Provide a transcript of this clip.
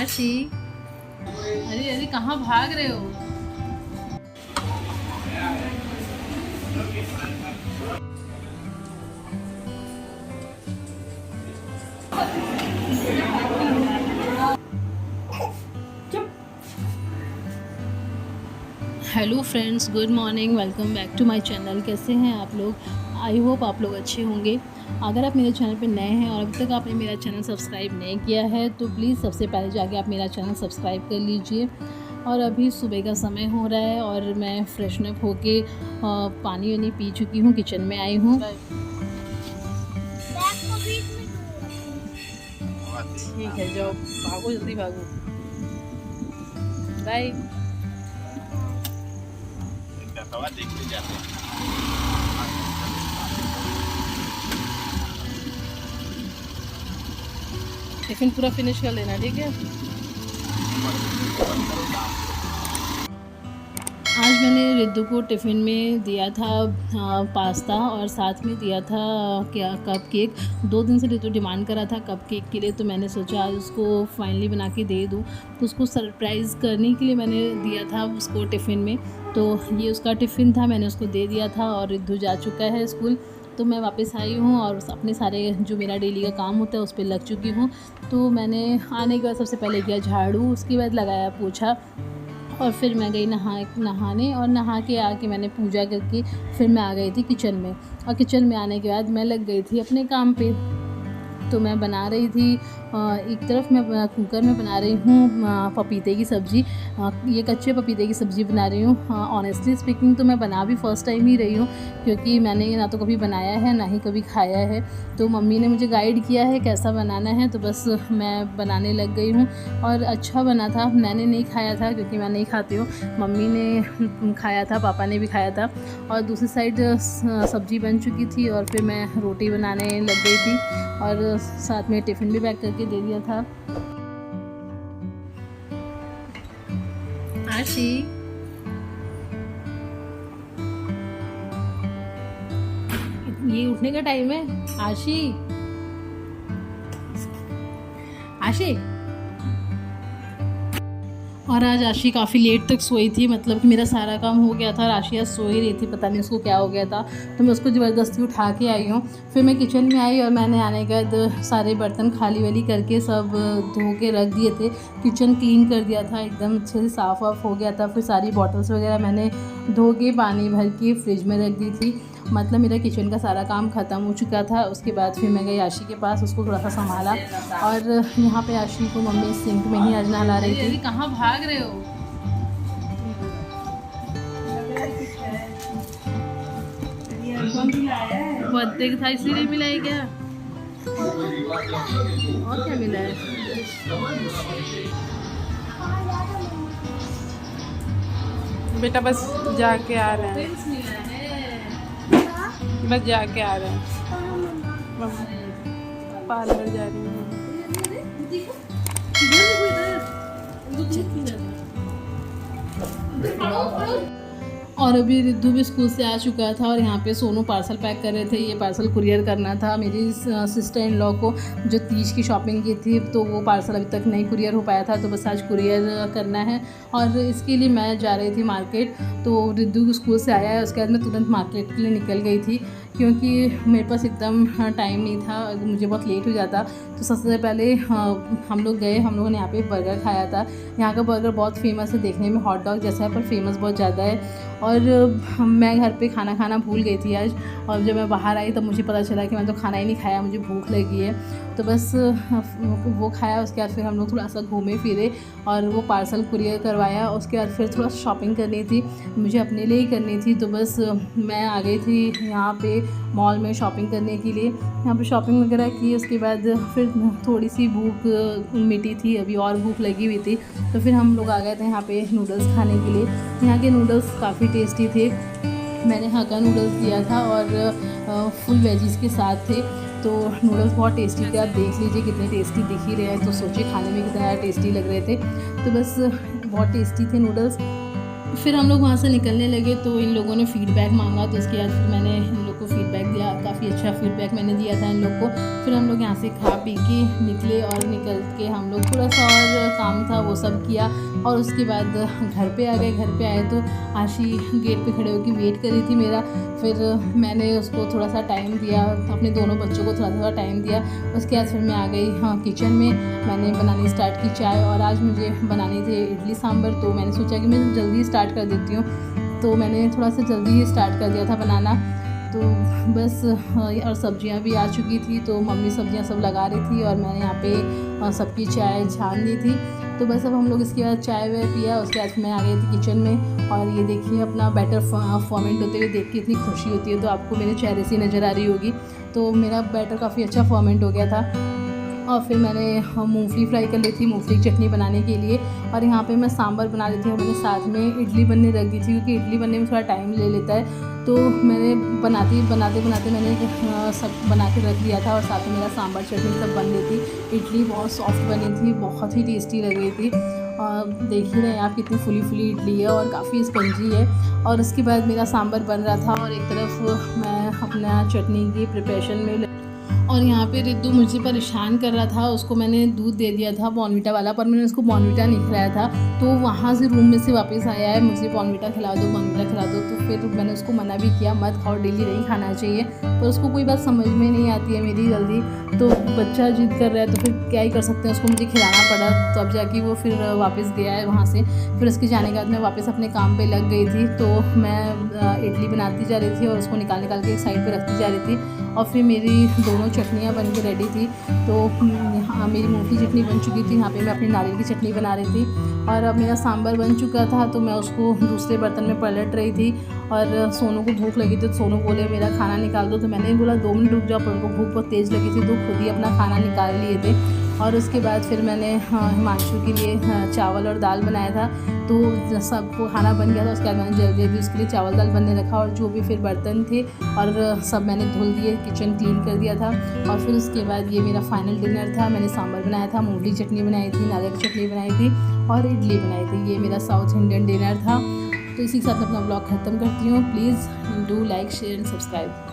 आशी, अरे अरे कहाँ भाग रहे हो? Hello friends, good morning, welcome back to my channel. कैसे हैं आप लोग? आई होप आप लोग अच्छे होंगे। अगर आप मेरे चैनल पर नए हैं और अभी तक आपने मेरा चैनल सब्सक्राइब नहीं किया है तो प्लीज़ सबसे पहले जाके आप मेरा चैनल सब्सक्राइब कर लीजिए। और अभी सुबह का समय हो रहा है और मैं फ्रेशनअप होके पानी वानी पी चुकी हूँ, किचन में आई हूँ। ठीक है, जाओ भागो, जल्दी भागो। बाय। टिफिन पूरा फिनिश कर लेना, ठीक है? आज मैंने रिद्धू को टिफ़िन में दिया था पास्ता और साथ में दिया था क्या कप केक। 2 दिन से रिद्धू डिमांड कर रहा था कप केक के लिए, तो मैंने सोचा आज उसको फाइनली बना के दे दूँ। तो उसको सरप्राइज़ करने के लिए मैंने दिया था उसको टिफ़िन में। तो ये उसका टिफ़िन था, मैंने उसको दे दिया था और रिद्धू जा चुका है स्कूल। तो मैं वापस आई हूँ और अपने सारे जो मेरा डेली का काम होता है उस पर लग चुकी हूँ। तो मैंने आने के बाद सबसे पहले किया झाड़ू, उसके बाद लगाया पोछा और फिर मैं गई नहाने और नहा के आके मैंने पूजा करके फिर मैं आ गई थी किचन में। और किचन में आने के बाद मैं लग गई थी अपने काम पे। तो मैं बना रही थी एक तरफ मैं कुकर में बना रही हूँ पपीते की सब्ज़ी। ये कच्चे पपीते की सब्ज़ी बना रही हूँ। ऑनेस्टली स्पीकिंग तो मैं बना भी फ़र्स्ट टाइम ही रही हूँ, क्योंकि मैंने ना तो कभी बनाया है ना ही कभी खाया है। तो मम्मी ने मुझे गाइड किया है कैसा बनाना है, तो बस मैं बनाने लग गई हूँ और अच्छा बना था। मैंने नहीं खाया था क्योंकि मैं नहीं खाती हूँ, मम्मी ने खाया था, पापा ने भी खाया था। और दूसरी साइड सब्ज़ी बन चुकी थी और फिर मैं रोटी बनाने लग गई थी और साथ में टिफ़िन भी पैक करके दे दिया था। आशी, ये उठने का टाइम है। आशी, आशी। और आज आशी काफ़ी लेट तक सोई थी, मतलब कि मेरा सारा काम हो गया था, आशी आज सो ही रही थी, पता नहीं उसको क्या हो गया था। तो मैं उसको ज़बरदस्ती उठा के आई हूँ। फिर मैं किचन में आई और मैंने आने के बाद सारे बर्तन खाली वाली करके सब धो के रख दिए थे। किचन क्लीन कर दिया था, एकदम अच्छे से साफ़ वाफ हो गया था। फिर सारी बॉटल्स वगैरह मैंने धो के पानी भर के फ्रिज में रख दी थी। मतलब मेरा किचन का सारा काम ख़त्म हो चुका था। उसके बाद फिर मैं गई आशी के पास, उसको थोड़ा सा संभाला। और यहाँ पे आशी को मम्मी सिंक में ही आज नहला रही थी। कहाँ भाग रहे हो? बर्थडे था इसीलिए मिला है क्या? और क्या मिला है? बेटा बस जाके आ रहे हैं, बस जाके आ रहे हैं, पार्लर जा रही हूँ। और अभी रिद्धू भी स्कूल से आ चुका था और यहाँ पे सोनू पार्सल पैक कर रहे थे। ये पार्सल कुरियर करना था मेरी सिस्टर इन लॉ को, जो तीज की शॉपिंग की थी, तो वो पार्सल अभी तक नहीं कुरियर हो पाया था, तो बस आज कुरियर करना है। और इसके लिए मैं जा रही थी मार्केट। तो रिद्धू स्कूल से आया है, उसके बाद मैं तुरंत मार्केट के लिए निकल गई थी, क्योंकि मेरे पास एकदम टाइम नहीं था, मुझे बहुत लेट हो जाता। तो सबसे पहले हम लोग गए, हम लोगों ने यहाँ पे बर्गर खाया था। यहाँ का बर्गर बहुत फेमस है, देखने में हॉट डॉग जैसा है पर फेमस बहुत ज़्यादा है। और मैं घर पे खाना खाना भूल गई थी आज, और जब मैं बाहर आई तब मुझे पता चला कि मैं तो खाना ही नहीं खाया, मुझे भूख लगी है। तो बस वो खाया, उसके बाद फिर हम लोग थोड़ा सा घूमे फिरे और वो पार्सल कुरियर करवाया। उसके बाद फिर थोड़ा शॉपिंग करनी थी, मुझे अपने लिए ही करनी थी, तो बस मैं आ गई थी यहाँ पे मॉल में शॉपिंग करने के लिए। यहाँ पे शॉपिंग वगैरह की, उसके बाद फिर थोड़ी सी भूख मिटी थी, अभी और भूख लगी हुई थी, तो फिर हम लोग आ गए थे यहाँ पे नूडल्स खाने के लिए। यहाँ के नूडल्स काफ़ी टेस्टी थे। मैंने हक्का नूडल्स दिया था और फुल वेजीज़ के साथ थे, तो नूडल्स बहुत टेस्टी थे। आप देख लीजिए कितने टेस्टी दिख ही रहे हैं, तो सोचिए खाने में कितना टेस्टी लग रहे थे। तो बस बहुत टेस्टी थे नूडल्स। फिर हम लोग वहाँ से निकलने लगे तो इन लोगों ने फ़ीडबैक मांगा, तो उसके बाद फिर मैंने इन लोग को फीडबैक फीडबैक दिया, काफ़ी अच्छा फीडबैक मैंने दिया था इन लोग को। फिर हम लोग यहाँ से खा पी के निकले और निकल के हम लोग थोड़ा सा और काम था वो सब किया और उसके बाद घर पे आ गए। घर पे आए तो आशी गेट पे खड़े होकर वेट कर रही थी मेरा। फिर मैंने उसको थोड़ा सा टाइम दिया, अपने दोनों बच्चों को थोड़ा सा टाइम दिया। उसके बाद फिर मैं आ गई किचन में, मैंने बनानी स्टार्ट की चाय। और आज मुझे बनानी थी इडली सांभर, तो मैंने सोचा कि मैं जल्दी स्टार्ट कर देती हूँ, तो मैंने थोड़ा सा जल्दी ही स्टार्ट कर दिया था बनाना। तो बस और सब्जियां भी आ चुकी थी, तो मम्मी सब्जियां सब लगा रही थी और मैंने यहाँ पे सबकी चाय छान दी थी। तो बस अब हम लोग इसके बाद चाय वाय पिया, उसके बाद मैं आ गई थी किचन में। और ये देखिए अपना बैटर फॉर्मेट होते हुए देख के इतनी खुशी होती है, तो आपको मेरे चेहरे से नज़र आ रही होगी। तो मेरा बैटर काफ़ी अच्छा फॉर्मेट हो गया था। और फिर मैंने मूंगफली फ्राई कर ली थी मूंगफली की चटनी बनाने के लिए। और यहाँ पे मैं सांभर बना रही थी और मैंने साथ में इडली बनने रख दी थी, क्योंकि इडली बनने में थोड़ा टाइम ले लेता है। तो मैंने बनाते मैंने सब बना के रख दिया था और साथ में मेरा सांभर चटनी सब बन गई थी। इडली बहुत सॉफ्ट बनी थी, बहुत ही टेस्टी लग रही थी। और देख ही रहे हैं आप कितनी फुली इडली है और काफ़ी स्पंजी है। और उसके बाद मेरा सांभर बन रहा था और एक तरफ मैं अपना चटनी की प्रिपरेशन में। और यहाँ पे रिद्धू मुझे परेशान कर रहा था, उसको मैंने दूध दे दिया था बॉर्नविटा वाला, पर मैंने उसको बॉर्नविटा नहीं खिलाया था। तो वहाँ से रूम में से वापस आया है, मुझे बॉर्नविटा खिला दो बॉर्नविटा खिला दो। तो फिर मैंने उसको मना भी किया, मत खाओ, डेली नहीं खाना चाहिए। पर उसको कोई बात समझ में नहीं आती है मेरी जल्दी। तो बच्चा जिद कर रहा है तो फिर क्या ही कर सकते हैं, उसको मुझे खिलाना पड़ा। तो अब जाके वो फिर वापस गया है वहाँ से। फिर उसके जाने के बाद मैं वापस अपने काम पर लग गई थी। तो मैं इडली बनाती जा रही थी और उसको निकाल के एक साइड पर रखती जा रही थी। और फिर मेरी दोनों चटनियाँ बन के रेडी थी। तो यहाँ मेरी मूंगफली चटनी बन चुकी थी, यहाँ पे मैं अपनी नारियल की चटनी बना रही थी। और अब मेरा सांभर बन चुका था, तो मैं उसको दूसरे बर्तन में पलट रही थी। और सोनू को भूख लगी थी, तो सोनू बोले मेरा खाना निकाल दो। तो मैंने बोला 2 मिनट रुक जाओ, पर उनको भूख बहुत तेज़ लगी थी, तो खुद ही अपना खाना निकाल लिए थे। और उसके बाद फिर मैंने हिमांशु के लिए चावल और दाल बनाया था। तो सबको खाना बन गया था, उसके बाद मैंने जल्दी उसके लिए चावल दाल बनने रखा। और जो भी फिर बर्तन थे और सब मैंने धुल दिए, किचन क्लीन कर दिया था। और फिर उसके बाद ये मेरा फाइनल डिनर था। मैंने सांभर बनाया था, मूंगफली चटनी बनाई थी, नारियल की चटनी बनाई थी और इडली बनाई थी। ये मेरा साउथ इंडियन डिनर था। तो इसी के साथ मैं अपना ब्लॉग ख़त्म करती हूँ। Please do like share and subscribe.